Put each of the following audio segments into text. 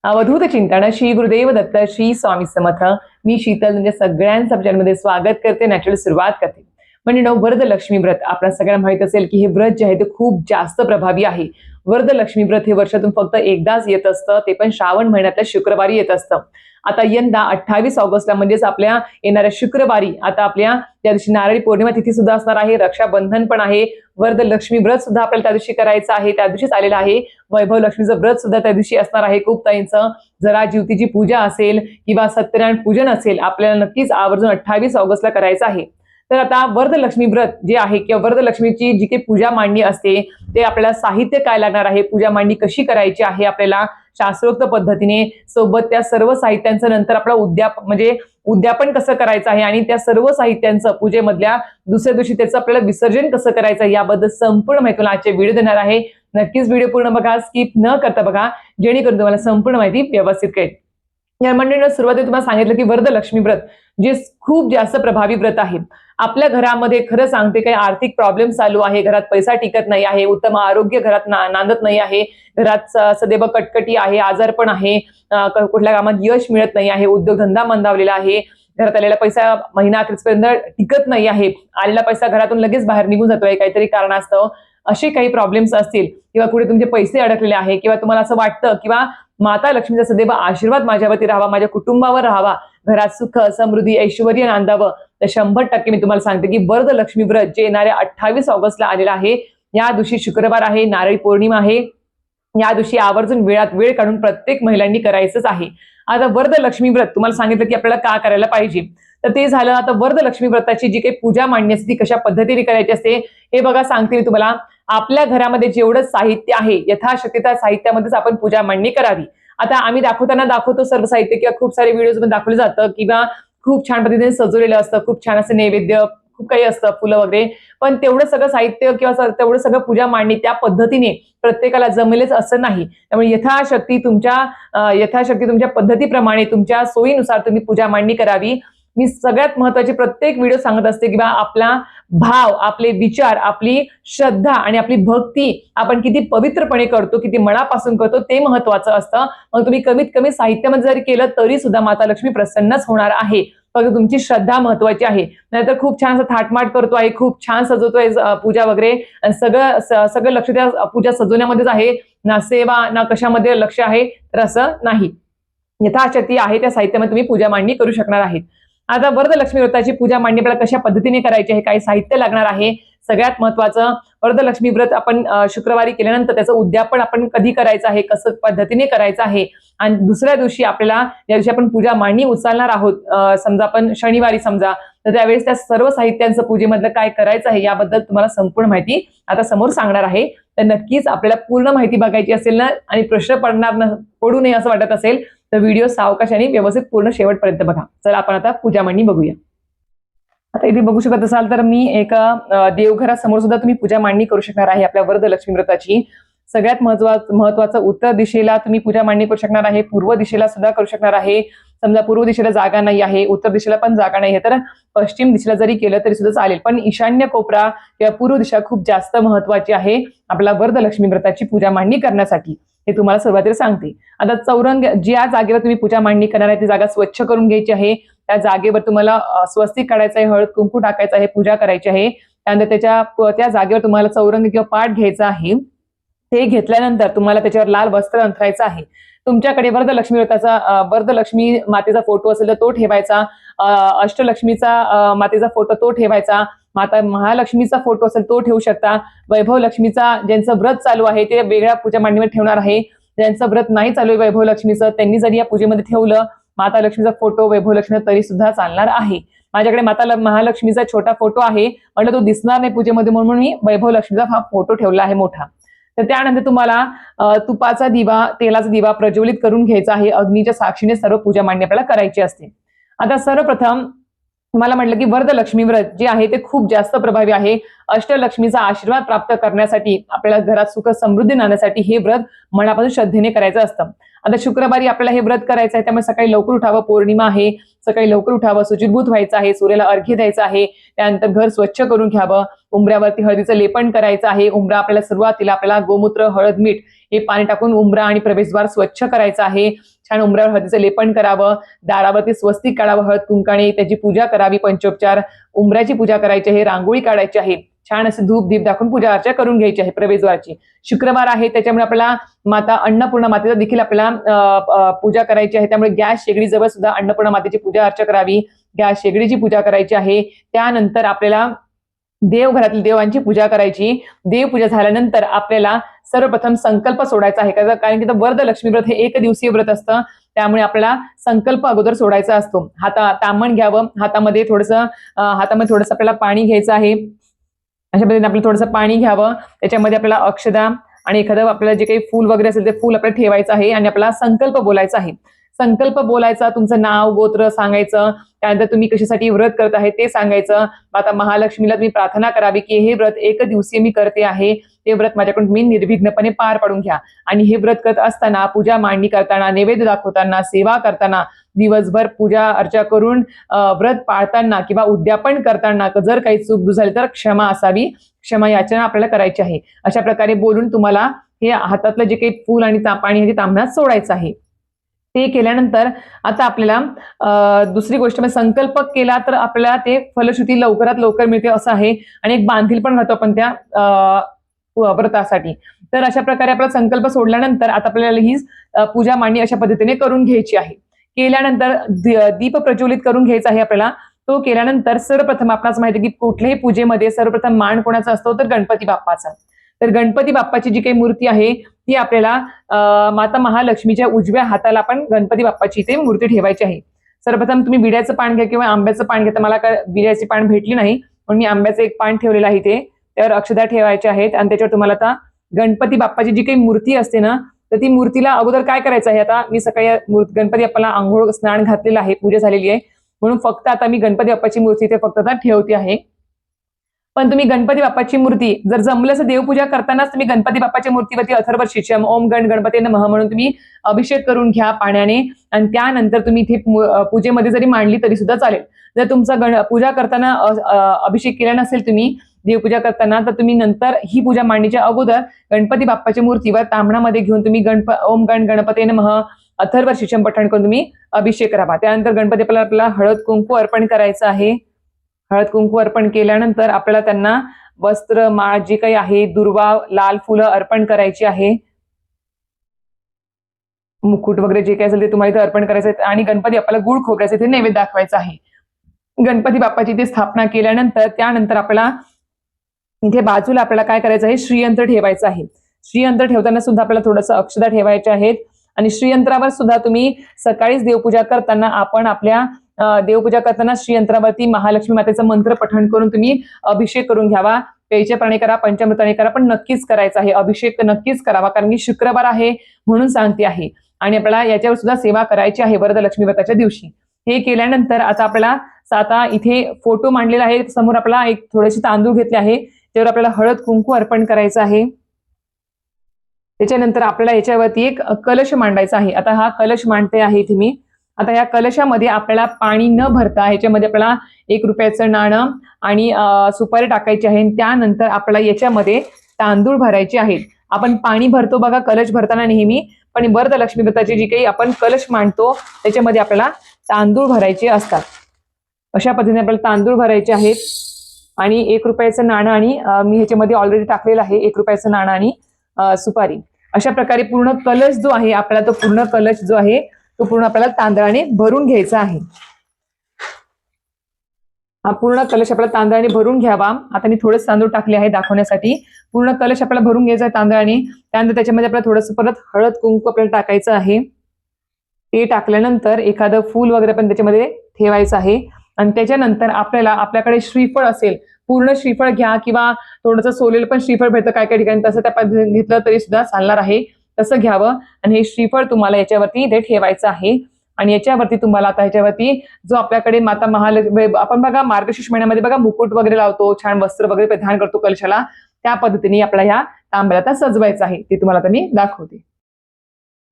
अवधूत चिंतन श्री गुरुदेव दत्त श्री स्वामी समर्थ। मी शीतल म्हणजे सगळ्यांचं चॅनलमध्ये स्वागत करते, नॅचरल सुरुवात करते। म्हणजे वरद लक्ष्मी व्रत आपल्या सगळ्यांना माहित असेल की हे व्रत जे आहे ते खूप जास्त प्रभावी आहे। वरद लक्ष्मी व्रत हे वर्षातून फक्त एकदाच येत असतं, ते पण श्रावण महिन्यातल्या शुक्रवारी येत असतं। आता यंदा 28 ऑगस्टला म्हणजेच आपल्या येणाऱ्या शुक्रवारी आता आपल्या त्या दिवशी नारळी पौर्णिमा तिथी सुद्धा असणार आहे, रक्षाबंधन पण आहे, वरद लक्ष्मी व्रत सुद्धा आपल्याला त्या दिवशी करायचं आहे, त्या दिवशीच आलेलं आहे। वैभव लक्ष्मीचं व्रत सुद्धा त्या दिवशी असणार आहे। खूप ताईंचं जरा ज्योतीची पूजा असेल किंवा सत्यनारायण पूजन असेल, आपल्याला नक्कीच आवर्जून 28 ऑगस्टला करायचं आहे। तर आता वरद लक्ष्मी व्रत जे आहे किंवा वरद लक्ष्मीची जी काही पूजा मांडणी असते ते आपल्याला साहित्य काय लागणार आहे, पूजा मांडणी कशी करायची आहे आपल्याला शास्त्रोक्त पद्धतीने, सोबत त्या सर्व साहित्यांचं नंतर आपला उद्यापन कसं करायचं आहे आणि त्या सर्व साहित्यांचं पूजेमधल्या दुसऱ्या दिवशी त्याचं आपल्याला विसर्जन कसं करायचं आहे याबद्दल संपूर्ण माहिती मला आजचे व्हिडिओ देणार आहे। नक्कीच व्हिडिओ पूर्ण बघा, स्किप न करता बघा, जेणेकरून तुम्हाला संपूर्ण माहिती व्यवस्थित कळेल। या मंडळीने सुरुवातीला तुम्हाला सांगितलं की वरद लक्ष्मी व्रत जे खूप जास्त प्रभावी व्रत आहे। आपल्या घरामध्ये खरं सांगते काही आर्थिक प्रॉब्लेम चालू आहे, घरात पैसा टिकत नाही आहे, उत्तम आरोग्य घरात नांदत नाही आहे, घरात सदैव कटकटी आहे, आजारपण आहे, कुठल्या कामात यश मिळत नाही आहे, उद्योगधंदा मंदावलेला आहे, घरात आलेला पैसा महिना अखेरपर्यंत टिकत नाही आहे, आलेला पैसा घरातून लगेच बाहेर निघून जातोय काहीतरी कारणास्तव, असे काही प्रॉब्लेम्स असतील किंवा कुठे तुमचे पैसे अडकलेले आहे किंवा तुम्हाला असं वाटतं किंवा माता लक्ष्मीचा सदैव आशीर्वाद माझ्यावरती राहावा, माझ्या कुटुंबावर राहावा, घरात सुख समृद्धी ऐश्वर्य नांदावं, तर 100% मी तुम्हाला सांगते की वरद लक्ष्मी व्रत जे येणाऱ्या 28 ऑगस्टला आलेलं आहे, या दिवशी शुक्रवार आहे, नारळी पौर्णिमा आहे, या दिवशी आवर्जून वेळात वेळ काढून प्रत्येक महिलांनी करायचंच आहे। आता वरद लक्ष्मी व्रत तुम्हाला सांगितलं की आपल्याला का करायला पाहिजे, तर ते झालं। आता वरद लक्ष्मी व्रताची जी काही पूजा मांडणी असते ती कशा पद्धतीने करायची असते हे बघा, सांगते मी तुम्हाला। आपल्या घरामध्ये जेवढं साहित्य आहे यथाशक्ती त्या साहित्यामध्येच आपण पूजा मांडणी करावी। आता आम्ही दाखवतो सर्व साहित्य किंवा खूप सारे व्हिडिओज मध्ये दाखवलं जातं किंवा खूप छान पद्धतीने सजवलेलं असतं, खूप छान असं नैवेद्य खूप काही असतं, फुलं वगैरे, पण तेवढं सगळं साहित्य किंवा तेवढं सगळं पूजा मांडणी त्या पद्धतीने प्रत्येकाला जमेलच असं नाही। त्यामुळे यथाशक्ती तुमच्या पद्धतीप्रमाणे तुमच्या सोयीनुसार तुम्ही पूजा मांडणी करावी। मी सगळ्यात महत्वाची प्रत्येक व्हिडिओ सांगत असते की आपला भाव, आपले विचार, आपली श्रद्धा आणि आपली भक्ती आपण किती पवित्रपणे करतो, किती मनापासून करतो ते महत्वाचं असतं। मग तुम्ही कमीत कमी साहित्यामध्ये जरी केलं तरी सुद्धा माता लक्ष्मी प्रसन्नच होणार आहे, फक्त तुमची श्रद्धा महत्वाची आहे। नाहीतर खूप छान असं थाटमाट करतो आहे, खूप छान सजवतोय पूजा वगैरे, आणि सगळं लक्ष त्या पूजा सजवण्यामध्येच आहे, ना सेवा ना कशामध्ये लक्ष आहे, तर असं नाही। यथाशक्ती आहे त्या साहित्यामध्ये तुम्ही पूजा मांडणी करू शकणार आहेत। आता वरद लक्ष्मी व्रताची पूजा मांडणी आपल्याला कशा पद्धतीने करायची आहे, काही साहित्य लागणार आहे। सगळ्यात महत्वाचं, वरद लक्ष्मी व्रत आपण शुक्रवारी केल्यानंतर त्याचं उद्यापन आपण कधी करायचं आहे, कसं पद्धतीने करायचं आहे, आणि दुसऱ्या दिवशी आपल्याला या दिवशी आपण पूजा मांडणी उचलणार आहोत, समजा आपण शनिवारी समजा, तर त्यावेळेस त्या सर्व साहित्यांचं पूजेमधलं काय करायचं आहे याबद्दल तुम्हाला संपूर्ण माहिती आता समोर सांगणार आहे। तर नक्कीच आपल्याला पूर्ण माहिती बघायची असेल ना आणि प्रश्न पडू नये असं वाटत असेल तर व्हिडिओ सावकाशाने व्यवस्थित पूर्ण शेवटपर्यंत बघा। चला आपण आता पूजा मांडणी बघूया। आता इथे बघू शकत असाल तर मी एका देवघरासमोर सुद्धा तुम्ही पूजा मांडणी करू शकणार आहे आपल्या वरद लक्ष्मी व्रताची। सगळ्यात महत्वाचं उत्तर दिशेला तुम्ही पूजा मांडणी करू शकणार आहे, पूर्व दिशेला सुद्धा करू शकणार आहे। समजा पूर्व दिशेला जागा नाही आहे, उत्तर दिशेला पण जागा नाही आहे, तर पश्चिम दिशेला जरी केलं तरी सुद्धा चालेल, पण ईशान्य कोपरा किंवा पूर्व दिशा खूप जास्त महत्वाची आहे आपल्या वरद लक्ष्मी व्रताची पूजा मांडणी करण्यासाठी, हे तुम्हाला सुरुवातीला सांगते। आता चौरंग ज्या जागेवर तुम्ही पूजा मांडणी करणार आहे ती जागा स्वच्छ करून घ्यायची आहे। त्या जागेवर तुम्हाला स्वस्तिक काढायचं आहे, हळद कुंकू टाकायचं आहे, पूजा करायची आहे। त्यानंतर त्या जागेवर तुम्हाला चौरंग किंवा पाट घ्यायचा आहे। ते घेतल्यानंतर तुम्हाला त्याच्यावर लाल वस्त्र अंथरायचं आहे। तुमच्याकडे वरद लक्ष्मी मातेचा फोटो असेल तर तो ठेवायचा, अष्टलक्ष्मीचा मातेचा फोटो तो ठेवायचा, माता महालक्ष्मीचा फोटो असेल तो ठेवू शकता। वैभव लक्ष्मीचा ज्यांचं व्रत चालू आहे ते वेगळ्या पूजा मांडणीवर ठेवणार आहे। ज्यांचं व्रत नाही चालू आहे वैभव लक्ष्मीचं त्यांनी जरी या पूजेमध्ये ठेवलं माता लक्ष्मीचा फोटो वैभव लक्ष्मी तरी सुद्धा चालणार आहे। माझ्याकडे माता महालक्ष्मीचा छोटा फोटो आहे, म्हटलं तो दिसणार नाही पूजेमध्ये म्हणून मी वैभव लक्ष्मीचा हा फोटो ठेवला आहे मोठा। तर त्यानंतर तुम्हाला तुपाचा दिवा, तेलाचा दिवा प्रज्वलित करून घ्यायचा आहे। अग्नीच्या साक्षीने सर्व पूजा मांडणी आपल्याला करायची असते। आता सर्वप्रथम तुम्हाला म्हटलं की वरद लक्ष्मी व्रत जे आहे ते खूप जास्त प्रभावी आहे। अष्टलक्ष्मीचा आशीर्वाद प्राप्त करण्यासाठी, आपल्याला घरात सुख समृद्धी आणण्यासाठी हे व्रत मनापासून श्रद्धेने करायचं असतं। आता शुक्रवारी आपल्याला हे व्रत करायचं आहे, त्यामुळे सकाळी लवकर उठावं, पौर्णिमा आहे, सकाळी लवकर उठावं, शुचिर्भूत व्हायचं आहे, सूर्याला अर्घ्य द्यायचं आहे, त्यानंतर घर स्वच्छ करून घ्यावं, उंबऱ्यावरती हळदीचं लेपन करायचं आहे। उंबरा आपल्याला सुरुवातीला गोमूत्र, हळद, मीठ हे पाणी टाकून उंबरा आणि प्रवेशद्वार स्वच्छ करायचं आहे. छान उंबऱ्यावर हळदीचं लेपन करावं, दारावरती स्वस्तिक काढावं हळद कुंकाने, त्याची पूजा करावी, पंचोपचार, उंबऱ्याची पूजा करायची आहे, रांगोळी काढायची आहे, छान असे धूप दीप दाखवून पूजा अर्चा करून घ्यायची आहे प्रवेशद्वारची. शुक्रवार आहे त्याच्यामुळे आपल्याला माता अन्नपूर्णा मातेचा देखील आपल्याला पूजा करायची आहे. त्यामुळे गॅस शेगडी जवळ सुद्धा अन्नपूर्णा मातेची पूजा अर्चा करावी, गॅस शेगडीची पूजा करायची आहे. त्यानंतर आपल्याला देवघरातील देवांची पूजा करायची. देवपूजा झाल्यानंतर आपल्याला सर्वप्रथम संकल्प सोडायचा आहे, कारण की वरद लक्ष्मी व्रत हे 1 दिवसीय व्रत असतं. त्यामुळे आपल्याला संकल्प अगोदर सोडायचा असतो. तांबण घ्यावं, हातामध्ये थोडंसं आपल्याला पाणी घ्यायचं आहे. अशा पद्धतीने आपल्याला थोडंसं पाणी घ्यावं, त्याच्यामध्ये आपल्याला अक्षदा आणि एखादं आपल्याला जे काही फूल वगैरे असेल ते फूल आपल्याला ठेवायचं आहे आणि आपल्याला संकल्प बोलायचा आहे. संकल्प बोलायचा, तुमचं नाव गोत्र सांगायचं, त्यानंतर तुम्ही कशासाठी व्रत करत आहे ते सांगायचं. आता महालक्ष्मीला तुम्ही प्रार्थना करावी की हे व्रत 1 दिवसीय मी करते आहे, ते व्रत माझ्याकडून तुम्ही निर्विघ्नपणे पार पाडून घ्या. आणि हे व्रत करत असताना, पूजा मांडणी करताना, नैवेद्य दाखवताना, सेवा करताना, दिवसभर पूजा अर्चा करून व्रत पाळताना किंवा उद्यापन करताना जर काही चूक झाली तर क्षमा असावी, क्षमा याचना आपल्याला करायची आहे. अशा प्रकारे बोलून तुम्हाला हे हातातलं जे काही फूल आणि पाणी आहे ते तांबणात सोडायचं आहे. ते केल्यानंतर आता आपल्याला दुसरी गोष्ट म्हणजे संकल्प केला तर आपल्याला ते फलश्रुती लवकरात लवकर मिळते असं आहे. आणि एक बांधील पण राहतो आपण त्या व्रतासाठी. तर अशा प्रकारे आपला संकल्प सोडल्यानंतर आता आपल्याला ही पूजा मांडणी अशा पद्धतीने करून घ्यायची आहे. केल्यानंतर दीप प्रज्वलित करून घ्यायचा आहे आपल्याला. तो केल्यानंतर सर्वप्रथम आपल्याला माहिती की कुठल्याही पूजेमध्ये सर्वप्रथम मान कोणाचा असतो तर गणपती बाप्पाचा. तर गणपती बाप्पाची जी काही मूर्ती आहे ती आपल्याला माता महालक्ष्मीच्या उजव्या हाताला आपण गणपती बाप्पाची इथे मूर्ती ठेवायची आहे. सर्वप्रथम तुम्ही विड्याचं पान घ्या किंवा आंब्याचं पान घ्या. तर मला काय विड्याची पान भेटली नाही म्हणून मी आंब्याचं एक पान ठेवलेलं आहे इथे. त्यावर अक्षदा ठेवायच्या आहेत आणि त्याच्यावर तुम्हाला आता गणपती बाप्पाची जी काही मूर्ती असते ना तर ती मूर्तीला अगोदर काय करायचं आहे. आता मी सकाळी गणपती बाप्पाला आंघोळ स्नान घातलेलं आहे, पूजा झालेली आहे, म्हणून फक्त आता मी गणपती बाप्पाची मूर्ती इथे फक्त आता ठेवते आहे. पण तुम्ही गणपती बाप्पाची मूर्ती जर जमलं असं देवपूजा करतानाच तुम्ही गणपती बाप्पाच्या मूर्तीवरती अथर्व शीर्षम ओम गण गणपती नमः म्हणून तुम्ही अभिषेक करून घ्या पाण्याने. आणि त्यानंतर तुम्ही इथे पूजेमध्ये जरी मांडली तरी सुद्धा चालेल. जर तुमचा पूजा करताना अभिषेक केला नसेल तुम्ही देवपूजा करताना तर तुम्ही नंतर ही पूजा मांडणीच्या अगोदर गणपती बाप्पाच्या मूर्तीवर तांबणामध्ये घेऊन तुम्ही ओम गण गणपती नमः अथर्व शीर्षम पठण करून तुम्ही अभिषेक करावा. त्यानंतर गणपती आपल्याला हळद कुंकू अर्पण करायचं आहे. हळद कुंकू अर्पण केल्यानंतर आपल्याला त्यांना वस्त्र माळ जे काही आहे, दुर्वा, लाल फुलं अर्पण करायची आहे. मुकुट वगैरे जे काही असेल ते तुम्हाला इथे अर्पण करायचं आहे. आणि गणपती आपल्याला गुळ खोबऱ्याचं इथे नैवेद्य दाखवायचं आहे. गणपती बाप्पाची इथे स्थापना केल्यानंतर त्यानंतर आपल्याला इथे बाजूला आपल्याला काय करायचं आहे, श्रीयंत्र ठेवायचं आहे. श्रीयंत्र ठेवताना सुद्धा आपल्याला थोडंसं अक्षदा ठेवायच्या आहेत. आणि श्रीयंत्रावर सुद्धा तुम्ही सकाळीच देवपूजा करताना देवपूजा करताना श्रीयंत्रावरती महालक्ष्मी मातेचं मंत्र पठण करून तुम्ही अभिषेक करून घ्यावा. प्यायच्या प्राणी करा, पंचामृताने करा, पण नक्कीच करायचा आहे. अभिषेक नक्कीच करावा, कारण की शुक्रवार आहे म्हणून सांगते आहे. आणि आपल्याला याच्यावर सुद्धा सेवा करायची आहे वरदलक्ष्मी व्रताच्या दिवशी. हे केल्यानंतर आता इथे फोटो मांडलेला आहे, समोर आपल्याला एक थोडेसे तांदूळ घेतले आहे, त्यावर आपल्याला हळद कुंकू अर्पण करायचं आहे. त्याच्यानंतर आपल्याला याच्यावरती एक कलश मांडायचा आहे. आता हा कलश मांडते आहे इथे मी. आता या कलशामध्ये आपल्याला पाणी न भरता ह्याच्यामध्ये आपल्याला 1 रुपयाचं नाणं आणि सुपारी टाकायची आहे. त्यानंतर आपल्याला याच्यामध्ये तांदूळ भरायचे आहेत. आपण पाणी भरतो बघा कलश भरताना नेहमी, पण वरदलक्ष्मी व्रताची जी काही आपण कलश मांडतो त्याच्यामध्ये आपल्याला तांदूळ भरायचे असतात. अशा पद्धतीने आपल्याला तांदूळ भरायचे आहेत. आणि 1 रुपयाचं नाणं आणि मी ह्याच्यामध्ये ऑलरेडी टाकलेलं आहे 1 रुपयाचं नाणं आणि सुपारी. अशा प्रकारे पूर्ण कलश जो आहे आपल्याला, तो पूर्ण कलश जो आहे तो पूर्ण आपल्याला तांदळाने भरून घ्यायचा आहे. हा पूर्ण कलश आपल्याला तांदळाने भरून घ्यावा. आता मी थोडेच तांदूळ टाकले आहे दाखवण्यासाठी. पूर्ण कलश आपल्याला भरून घ्यायचा आहे तांदळाने. त्यानंतर त्याच्यामध्ये आपल्याला थोडंसं परत हळद कुंकू आपल्याला टाकायचं आहे. ते टाकल्यानंतर एखादं फूल वगैरे पण त्याच्यामध्ये ठेवायचं आहे. आणि त्याच्यानंतर आपल्याकडे श्रीफळ असेल, पूर्ण श्रीफळ घ्या किंवा थोडंसं सोलेलं पण श्रीफळ भेटतं काय काय ठिकाणी, तसं त्या पद्धतीने घेतलं तरी सुद्धा चालणार आहे. तसं घ्यावं आणि हे श्रीफळ तुम्हाला याच्यावरती इथे ठेवायचं आहे. आणि याच्यावरती तुम्हाला आता ह्याच्यावरती जो आपल्याकडे माता महालक्ष्मी, आपण बघा मार्गशीर्ष महिन्यामध्ये बघा मुकुट वगैरे लावतो, छान वस्त्र वगैरे परिधान करतो कलशाला, त्या पद्धतीने आपल्याला ह्या तांब्याला सजवायचं आहे. ते तुम्हाला आता मी दाखवते.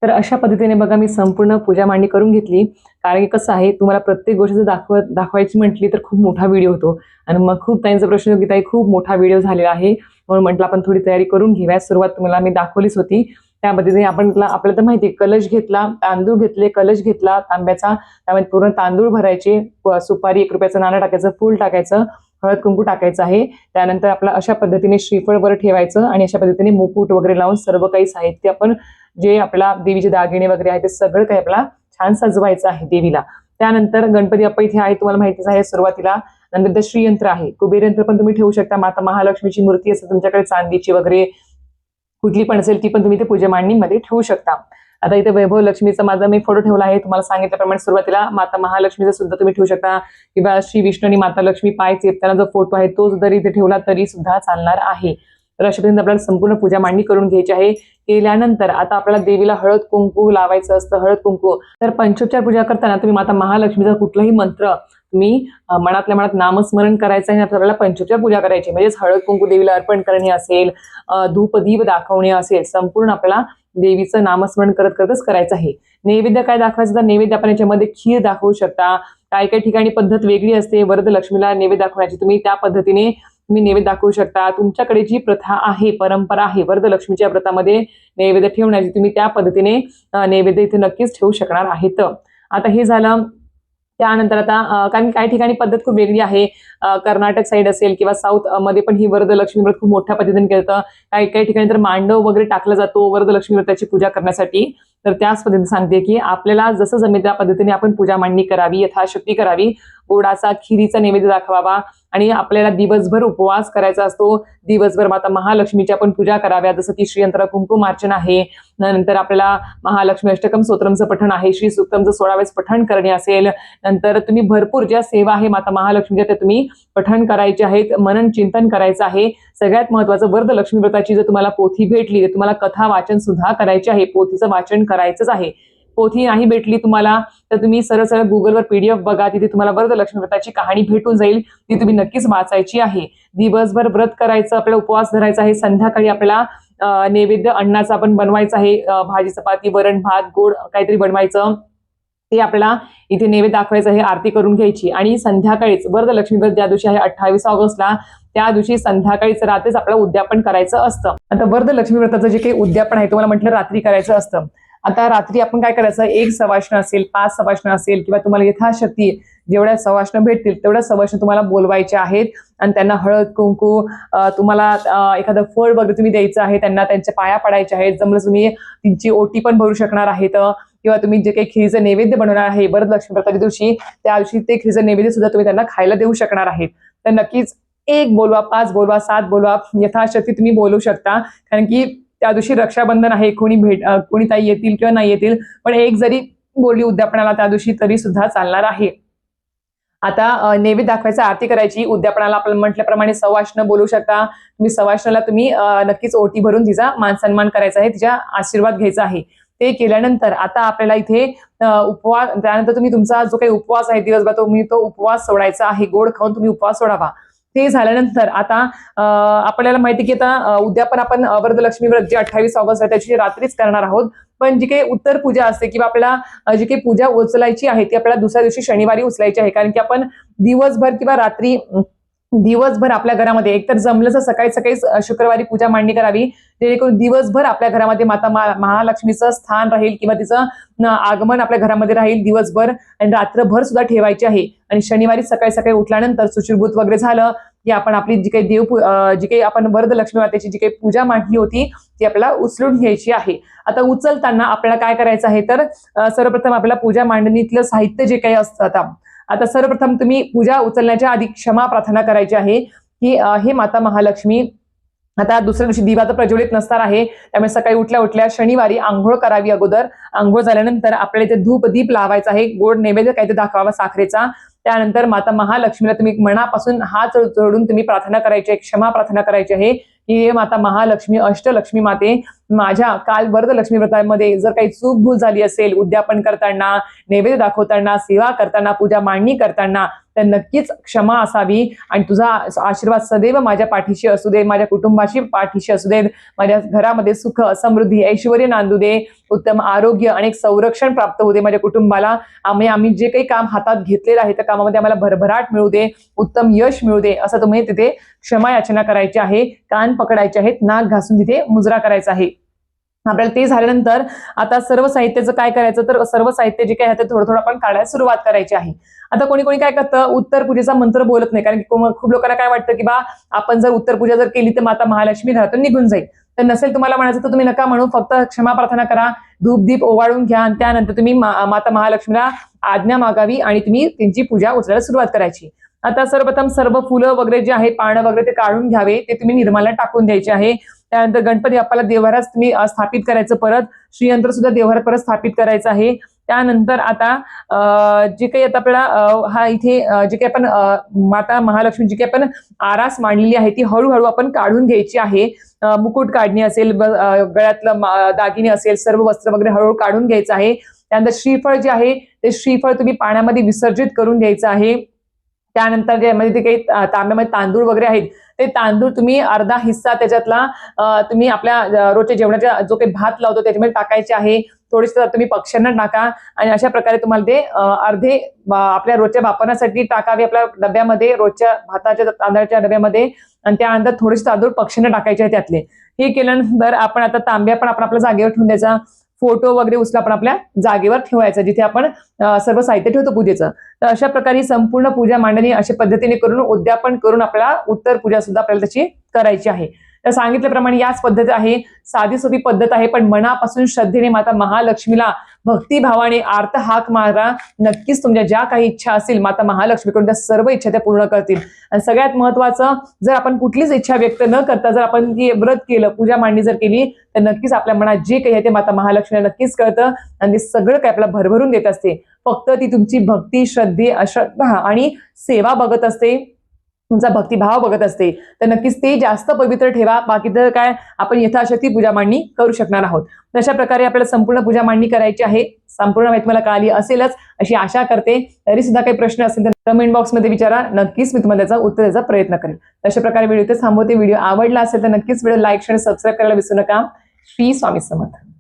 तर अशा पद्धतीने बघा मी संपूर्ण पूजा मांडणी करून घेतली. कारण की कसं आहे, तुम्हाला प्रत्येक गोष्ट जर दाखवायची म्हटली तर खूप मोठा व्हिडिओ होतो. आणि मग खूप ताईंचा प्रश्न की ताई खूप मोठा व्हिडिओ झालेला आहे, म्हणून म्हटलं आपण थोडी तयारी करून घेऊया. सुरुवात तुम्हाला मी दाखवलीच होती. त्या पद्धतीने आपण आपल्याला तर माहिती आहे, कलश घेतला, तांदूळ घेतले, कलश घेतला तांब्याचा, त्यामध्ये पूर्ण तांदूळ भरायचे, सुपारी 1 रुपयाचं नाणं टाकायचं, फूल टाकायचं, हळद कुंकू टाकायचं आहे. त्यानंतर आपला अशा पद्धतीने श्रीफळ वर ठेवायचं आणि अशा पद्धतीने मुकुट वगैरे लावून सर्व काही साहित्य आपण जे आपला देवीचे दागिने वगैरे आहे ते सगळं काही आपला छान सजवायचं आहे देवीला. त्यानंतर गणपती बाप्पा इथे आहे, तुम्हाला माहितीच आहे सुरुवातीला. नंतर श्रीयंत्र आहे, कुबेर यंत्र पण तुम्ही ठेवू शकता. माता महालक्ष्मीची मूर्ती असेल तुमच्याकडे चांदीची वगैरे कुठली पण असेल ती पण तुम्ही ते पूजा मांडणीमध्ये ठेवू शकता. आता इथे वैभव लक्ष्मीचा माझा मी फोटो ठेवला आहे. तुम्हाला सांगितल्याप्रमाणे सुरुवातीला माता महालक्ष्मीचा सुद्धा तुम्ही ठेवू शकता, किंवा श्री विष्णू आणि माता लक्ष्मी पाय चेपताना जो फोटो आहे तो जरी इथे ठेवला तरी सुद्धा चालणार आहे. तर अशा पद्धतीने आपल्याला संपूर्ण पूजा मांडणी करून घ्यायची आहे. केल्यानंतर आता आपल्याला देवीला हळद कुंकू लावायचं असतं. हळद कुंकू तर पंचोपचार पूजा करताना तुम्ही माता महालक्ष्मीचा कुठलाही मंत्र तुम्ही मनातल्या मनात नामस्मरण करायचं आहे. आपल्याला पंचोपचार पूजा करायची, म्हणजेच हळद कुंकू देवीला अर्पण करणे असेल, धूप दीप दाखवणे असेल, संपूर्ण आपल्याला देवीचं नामस्मरण करत करतच करायचं आहे. नैवेद्य काय दाखवायचं, तर नैवेद्य आपण याच्यामध्ये खीर दाखवू शकता. काही काही ठिकाणी पद्धत वेगळी असते वरद लक्ष्मीला नैवेद्य दाखवण्याची, तुम्ही त्या पद्धतीने तुम्ही नैवेद्य दाखवू शकता. तुमच्याकडे जी प्रथा आहे, परंपरा आहे वरद लक्ष्मीच्या व्रतामध्ये नैवेद्य ठेवण्याची, तुम्ही त्या पद्धतीने नैवेद्य इथे नक्कीच ठेवू शकणार आहेत. आता हे झालं. त्यानंतर आता कारण काही ठिकाणी पद्धत खूप वेगळी आहे, कर्नाटक साईड असेल किंवा साऊथ मध्ये पण ही वरद लक्ष्मी व्रत खूप मोठ्या पद्धतीने केलं जातं. काही काही ठिकाणी तर मांडव वगैरे टाकला जातो वरद लक्ष्मी व्रताची पूजा करण्यासाठी. तर त्याच पद्धतीने सांगते की आपल्याला जसं जमेल त्या पद्धतीने आपण पूजा मांडणी करावी, यथाशक्ती करावी. गोडाचा खिरीचा नैवेद्य दाखवावा आणि आपल्याला दिवसभर उपवास करायचा असतो. दिवसभर माता महालक्ष्मीच्या पण पूजा कराव्या, जसं की श्रीयंत्र कुंकुमार्चन आहे. नंतर आपल्याला महालक्ष्मी अष्टकम स्तोत्रमचं पठण आहे, श्री सूक्तमचं 16 वेळेस पठण करणे असेल. नंतर तुम्ही भरपूर ज्या सेवा आहे माता महालक्ष्मीच्या त्या तुम्ही पठण करायचे आहेत, मनन चिंतन करायचं आहे. सगळ्यात महत्वाचं वरद लक्ष्मी व्रताची जर तुम्हाला पोथी भेटली तर तुम्हाला कथा वाचन सुद्धा करायचे आहे, पोथीचं वाचन करायचंच आहे. पोथी नाही भेटली तुम्हाला तर तुम्ही सरळ सरळ गुगलवर PDF बघा, तिथे तुम्हाला वरद लक्ष्मी व्रताची कहाणी भेटून जाईल, ती तुम्ही नक्कीच वाचायची आहे. दिवसभर व्रत करायचं, आपल्याला उपवास धरायचा आहे. संध्याकाळी आपल्याला नैवेद्य अन्नाचा आपण बनवायचं आहे, भाजी चपाती वरण भात गोड काहीतरी बनवायचं, ते आपल्याला इथे नैवेद्य दाखवायचं आहे. आरती करून घ्यायची आणि संध्याकाळीच वरद लक्ष्मी व्रत ज्या दिवशी आहे 28 ऑगस्टला, त्या दिवशी संध्याकाळीच रात्रीच आपल्याला उद्यापन करायचं असतं. आता वरद लक्ष्मी व्रताचं जे काही उद्यापन आहे तुम्हाला म्हटलं रात्री करायचं असतं. आता रात्री आपण काय करायचं, 1 सवाष्ण असेल, 5 सवाष्ण असेल किंवा तुम्हाला यथाशक्ती जेवढ्या सवाष्ण भेटतील तेवढ्या सवाष्ण तुम्हाला बोलवायचे आहेत आणि त्यांना हळद कुंकू, तुम्हाला एखादं फळ वगैरे तुम्ही द्यायचं आहे, त्यांना त्यांच्या पाया पडायचे आहेत. जमलं तुम्ही त्यांची ओटी पण भरू शकणार आहेत, किंवा तुम्ही जे काही खिरीचं नैवेद्य बनवणार आहे वरद लक्ष्मी व्रताच्या दिवशी, त्या दिवशी ते खिरीचं नैवेद्य सुद्धा तुम्ही त्यांना खायला देऊ शकणार आहेत. तर नक्कीच 1 बोलवा, 5 बोलवा, 7 बोलवा, यथाशक्ती तुम्ही बोलू शकता. कारण की त्या दिवशी रक्षाबंधन आहे, कोणी ताई येतील किंवा नाही येतील, पण 1 जरी बोलली उद्यापनाला त्या दिवशी तरी सुद्धा चालणार आहे. आता नैवेद्य दाखवायचा, आरती करायची. उद्यापनाला आपण म्हटल्याप्रमाणे सवाष्ण बोलू शकता. तुम्ही सवाष्णाला तुम्ही नक्कीच ओटी भरून तिचा मान सन्मान करायचा आहे, तिचा आशीर्वाद घ्यायचा आहे. ते केल्यानंतर आता आपल्याला इथे उपवास, त्यानंतर तुम्ही तुमचा जो काही उपवास आहे दिवसभर तुम्ही तो उपवास सोडायचा आहे, गोड खाऊन तुम्ही उपवास सोडावा. ते झाल्यानंतर आता आपल्याला माहिती की आता उद्यापन आपण वरद लक्ष्मी व्रत जे 28 ऑगस्ट आहे त्याची रात्रीच करणार आहोत. पण जी काही उत्तर पूजा असते किंवा आपल्याला जी काही पूजा उचलायची आहे ती आपल्याला दुसऱ्या दिवशी शनिवारी उचलायची आहे. कारण की आपण दिवसभर किंवा रात्री दिवसभर आपल्या घरामध्ये एकतर जमलं तर सकाळी सकाळी शुक्रवारी पूजा मांडणी करावी, जेणेकरून दिवसभर आपल्या घरामध्ये माता महालक्ष्मीचं स्थान राहील किंवा तिचं आगमन आपल्या घरामध्ये राहील दिवसभर, आणि रात्रभर सुद्धा ठेवायची आहे. आणि शनिवारी सकाळी सकाळी उठल्यानंतर सुचिरभूत वगैरे झालं की आपण आपली जी काही जी काही आपण वरद लक्ष्मी मातेची जी काही पूजा मांडली होती ती आपल्याला उचलून घ्यायची आहे. आता उचलताना आपल्याला काय करायचं आहे, तर सर्वप्रथम आपल्याला पूजा मांडणीतलं साहित्य जे काही असतं, आता सर्वप्रथम तुम्ही पूजा उचलण्याच्या आधी क्षमा प्रार्थना करायची आहे की हे माता महालक्ष्मी, आता दुसऱ्या दिवशी दिवा तर प्रज्वलित नसणार आहे, त्यामुळे सकाळी उठल्या उठल्या शनिवारी आंघोळ करावी. अगोदर आंघोळ झाल्यानंतर आपल्याला इथे धूप दीप लावायचा आहे, गोड नैवेद्य काहीतरी दाखवावा साखरेचा. त्यानंतर माता महालक्ष्मीला तुम्ही मनापासून हात जोडून तुम्ही प्रार्थना करायची आहे, क्षमा प्रार्थना करायची आहे की हे माता महालक्ष्मी अष्टलक्ष्मी माते, माझ्या काल वरद लक्ष्मी व्रतामध्ये जर काही चूक भूल झाली असेल, उद्यापन करताना, नैवेद्य दाखवताना, सेवा करताना, पूजा मांडणी करताना, तर नक्कीच क्षमा असावी आणि तुझा आशीर्वाद सदैव माझ्या पाठीशी असू दे, माझ्या कुटुंबाशी पाठीशी असू दे, माझ्या घरामध्ये सुख समृद्धी ऐश्वर्य नांदू दे, उत्तम आरोग्य अनेक संरक्षण प्राप्त होऊ दे माझ्या कुटुंबाला. आम्ही जे काही काम हातात घेतलेलं आहे त्या कामामध्ये आम्हाला भरभराट मिळू दे, उत्तम यश मिळू दे, असं तुम्ही तिथे क्षमा याचना करायची आहे. कान पकडायचे आहेत, नाक घासून तिथे मुजरा करायचा आहे. आपल्याला ते झाल्यानंतर आता सर्व साहित्याचं काय करायचं, तर सर्व साहित्य जे काय आहे ते थोडं थोडं आपण काढायला सुरुवात करायची आहे. आता कोणी कोणी काय करतं, उत्तर पूजेचा मंत्र बोलत नाही, कारण की खूप लोकांना काय वाटतं की बा आपण जर उत्तर पूजा जर केली तर माता महालक्ष्मी घरातून निघून जाईल. तर नसेल तुम्हाला म्हणायचं तर तुम्ही नका म्हणू, फक्त क्षमा प्रार्थना करा, धूप दीप ओवाळून घ्या आणि त्यानंतर तुम्ही माता महालक्ष्मीला आज्ञा मागावी आणि तुम्ही त्यांची पूजा उचलायला सुरुवात करायची. आता सर्वप्रथम सर्व फुलं वगैरे जे आहे, पानं वगैरे ते काढून घ्यावे, ते तुम्ही निर्माला टाकून द्यायचे आहे. त्यानंतर गणपती बाप्पाला देवघरात तुम्ही स्थापित करायचं, परत श्रीयंत्र सुद्धा देवघरात परत स्थापित करायचं आहे. त्यानंतर आता जे काही आता आपल्याला हा इथे जे काही आपण माता महालक्ष्मी जी काही आपण आरास मांडलेली आहे ती हळूहळू आपण काढून घ्यायची आहे. मुकुट काढणे असेल, गळ्यातलं दागिने असेल, सर्व वस्त्र वगैरे हळूहळू काढून घ्यायचं आहे. त्यानंतर श्रीफळ जे आहे ते श्रीफळ तुम्ही पाण्यामध्ये विसर्जित करून घ्यायचं आहे. त्यानंतर ज्यामध्ये ते काही तांब्यामध्ये तांदूळ वगैरे आहेत ते तांदूळ तुम्ही अर्धा हिस्सा त्याच्यातला तुम्ही आपल्या रोजच्या जेवणाच्या जो काही भात लावतो त्याच्यामध्ये टाकायचे आहे. थोडेसे तुम्ही पक्ष्यांना टाका आणि अशा प्रकारे तुम्हाला ते अर्धे आपल्या रोजच्या वापरण्यासाठी टाकावे आपल्या डब्यामध्ये, रोजच्या भाताच्या तांदळाच्या डब्यामध्ये, आणि त्यानंतर थोडेसे तांदूळ पक्ष्यांना टाकायचे आहे त्यातले. हे केल्यानंतर आपण आता तांब्या पण आपण आपल्या जागेवर ठेवून द्यायचा. फोटो वगैरे उचला आपण आपल्या जागेवर ठेवायचा जिथे आपण सर्व साहित्य ठेवतो पूजेचं. तर अशा प्रकारे संपूर्ण पूजा मांडणी अशा पद्धतीने करून उद्यापन करून आपल्याला उत्तर पूजा सुद्धा आपल्याला त्याची करायची आहे. तर सांगितल्याप्रमाणे याच पद्धत आहे, साधी सोपी पद्धत आहे, पण मनापासून श्रद्धेने माता महालक्ष्मीला भक्तिभावाने आर्त हाक मारा. नक्कीच तुमच्या ज्या काही इच्छा असतील माता महालक्ष्मीकडून त्या सर्व इच्छा त्या पूर्ण करतील. आणि सगळ्यात महत्वाचं, जर आपण कुठलीच इच्छा व्यक्त न करता जर आपण ती व्रत केलं, पूजा मांडणी जर केली, तर नक्कीच आपल्या मनात जे काही आहे ते माता महालक्ष्मीला नक्कीच कळतं आणि ते सगळं काही आपल्याला भरभरून देत असते. फक्त ती तुमची भक्ती, श्रद्धे, अश्रद्धा आणि सेवा बघत असते, तुमचा भक्तिभाव बघत असते. तर नक्कीच ते जास्त पवित्र ठेवा. बाकी तर काय आपण यथाशक्ती पूजा मांडणी करू शकणार आहोत. अशा प्रकारे आपल्याला संपूर्ण पूजा मांडणी करायची आहे. संपूर्ण माहिती मला कळाली असेलच अशी आशा करते. तरी सुद्धा काही प्रश्न असेल तर कमेंट बॉक्समध्ये विचारा, नक्कीच मी तुम्हाला त्याचा उत्तर द्यायचा प्रयत्न करेन. अशा प्रकारे व्हिडिओ इथे थांबवते. व्हिडिओ आवडला असेल तर नक्कीच व्हिडिओ लाईक, शेअर, सबस्क्राईब करायला विसरू नका. श्री स्वामी समर्थ.